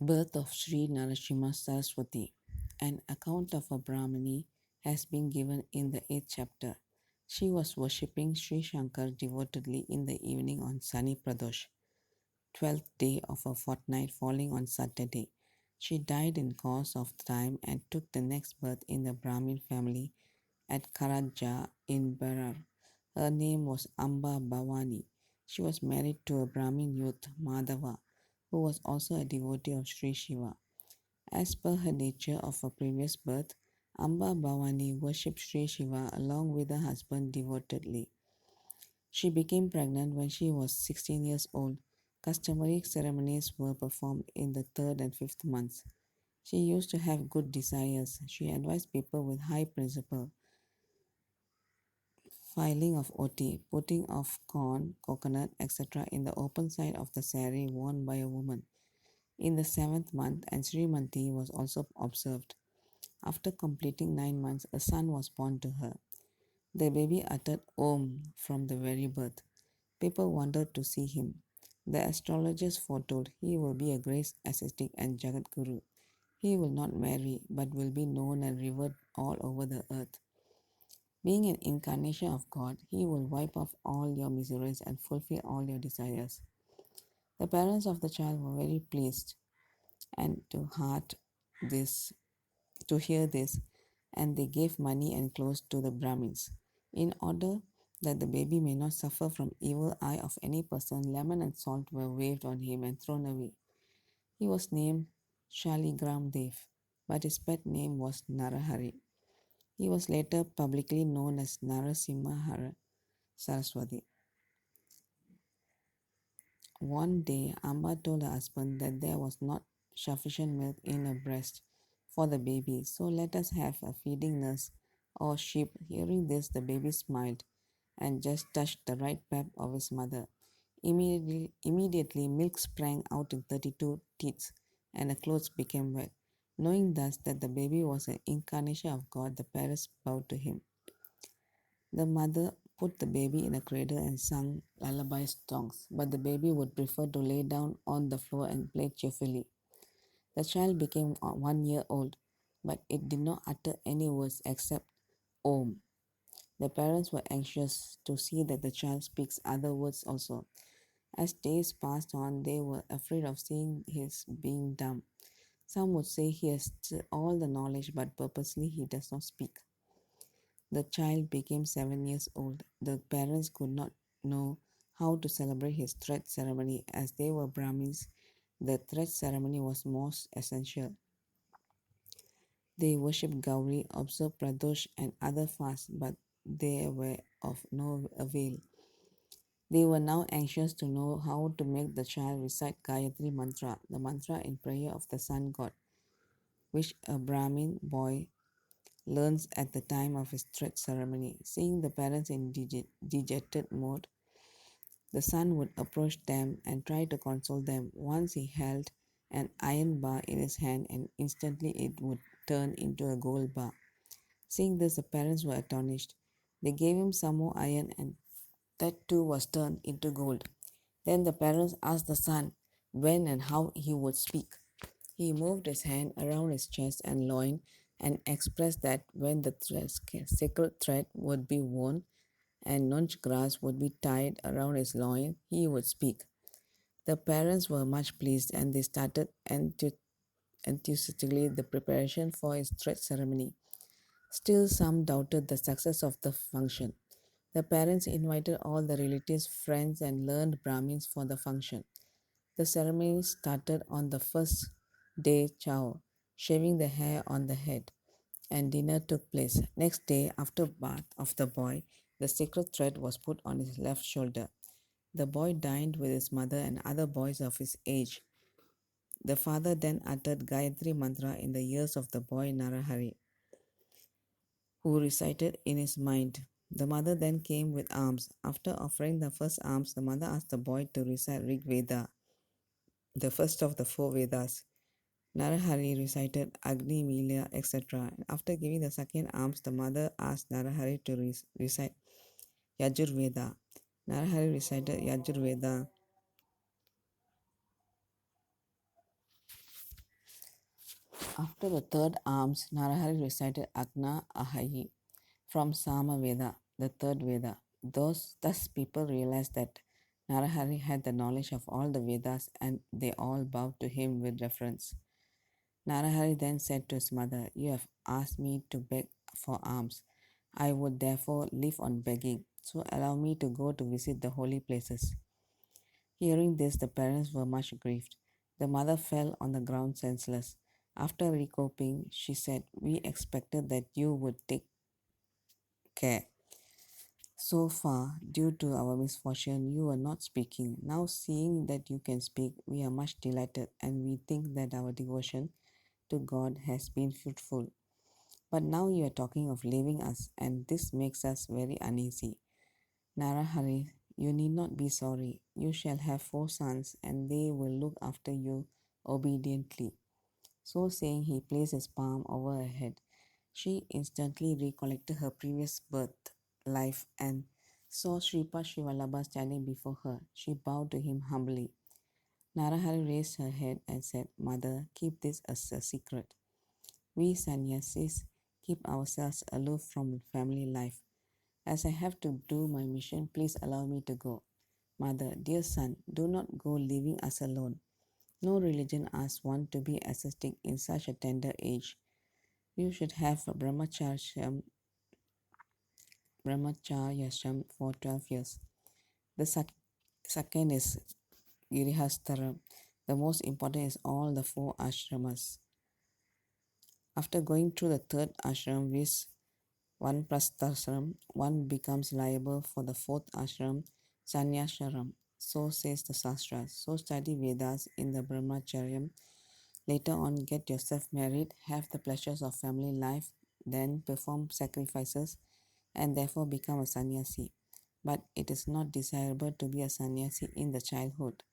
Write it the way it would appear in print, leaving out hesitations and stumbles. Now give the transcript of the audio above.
Birth of Shri Narasimha Saraswati. An account of a Brahmini has been given in the 8th chapter. She was worshipping Sri Shankar devotedly in the evening on Sani Pradosh, 12th day of a fortnight falling on Saturday. She died in course of time and took the next birth in the Brahmin family at Karaja in Berar. Her name was Amba Bhavani. She was married to a Brahmin youth, Madhava, who was also a devotee of Sri Shiva. As per her nature of her previous birth, Amba Bhavani worshipped Sri Shiva along with her husband devotedly. She became pregnant when she was 16 years old. Customary ceremonies were performed in the third and fifth months. She used to have good desires. She advised people with high principle, filing of oti, putting of corn, coconut, etc. in the open side of the saree worn by a woman. In the seventh month, and Srimanti was also observed. After completing 9 months, a son was born to her. The baby uttered Om from the very birth. People wondered to see him. The astrologers foretold he will be a great ascetic and Jagat Guru. He will not marry, but will be known and revered all over the earth. Being an incarnation of God, he will wipe off all your miseries and fulfill all your desires. The parents of the child were very pleased and this to hear this, and they gave money and clothes to the Brahmins. In order that the baby may not suffer from evil eye of any person, lemon and salt were waved on him and thrown away. He was named Shaligram Dev, but his pet name was Narahari. He was later publicly known as Narasimha Saraswati. One day, Amba told her husband that there was not sufficient milk in her breast for the baby, so let us have a feeding nurse or sheep. Hearing this, the baby smiled and just touched the right pap of his mother. Immediately, milk sprang out in 32 teats, and the clothes became wet. Knowing thus that the baby was an incarnation of God, the parents bowed to him. The mother put the baby in a cradle and sung lullaby songs, but the baby would prefer to lay down on the floor and play cheerfully. The child became 1 year old, but it did not utter any words except Om. The parents were anxious to see that the child speaks other words also. As days passed on, they were afraid of seeing his being dumb. Some would say he has all the knowledge, but purposely he does not speak. The child became 7 years old. The parents could not know how to celebrate his thread ceremony. As they were Brahmins, the thread ceremony was most essential. They worshipped Gauri, observed Pradosh and other fasts, but they were of no avail. They were now anxious to know how to make the child recite Gayatri mantra, the mantra in prayer of the sun god, which a Brahmin boy learns at the time of his thread ceremony. Seeing the parents in dejected mode, the son would approach them and try to console them. Once he held an iron bar in his hand, and instantly it would turn into a gold bar. Seeing this, the parents were astonished. They gave him some more iron, and that too was turned into gold. Then the parents asked the son when and how he would speak. He moved his hand around his chest and loin and expressed that when the sacred thread would be worn and nunch grass would be tied around his loin, he would speak. The parents were much pleased and they started enthusiastically the preparation for his thread ceremony. Still, some doubted the success of the function. The parents invited all the relatives, friends, and learned Brahmins for the function. The ceremony started on the first day chow, shaving the hair on the head, and dinner took place. Next day, after bath of the boy, the sacred thread was put on his left shoulder. The boy dined with his mother and other boys of his age. The father then uttered Gayatri mantra in the ears of the boy Narahari, who recited in his mind. The mother then came with alms. After offering the first alms, the mother asked the boy to recite Rig Veda, the first of the four Vedas. Narahari recited Agni, Milya, etc. After giving the second alms, the mother asked Narahari to recite Yajurveda. Narahari recited Yajurveda. After the third alms, Narahari recited Agna Ahayi from Sama Veda, the third Veda. Thus people realized that Narahari had the knowledge of all the Vedas and they all bowed to him with reverence. Narahari then said to his mother, "You have asked me to beg for alms. I would therefore live on begging, so allow me to go to visit the holy places." Hearing this, the parents were much grieved. The mother fell on the ground senseless. After recouping, she said, "We expected that you would take care. So far, due to our misfortune, you were not speaking. Now, seeing that you can speak, we are much delighted and we think that our devotion to God has been fruitful. But now you are talking of leaving us, and this makes us very uneasy. Narahari, you need not be sorry. You shall have 4 sons, and they will look after you obediently." So saying, he placed his palm over her head. She instantly recollected her previous birth, life, and saw Sripa Shivalabha standing before her. She bowed to him humbly. Narahari raised her head and said, "Mother, keep this as a secret. We sannyasis keep ourselves aloof from family life. As I have to do my mission, please allow me to go." "Mother, dear son, do not go leaving us alone. No religion asks one to be ascetic in such a tender age. You should have a brahmacharyasham for 12 years. The second is Girihastaram. The most important is all the 4 ashramas. After going through the third ashram, which one prasthashram, one becomes liable for the fourth ashram, sannyasharam. So says the Sastras. So study Vedas in the Brahmacharyam. Later on, get yourself married, have the pleasures of family life, then perform sacrifices, and therefore become a sannyasi. But it is not desirable to be a sannyasi in the childhood.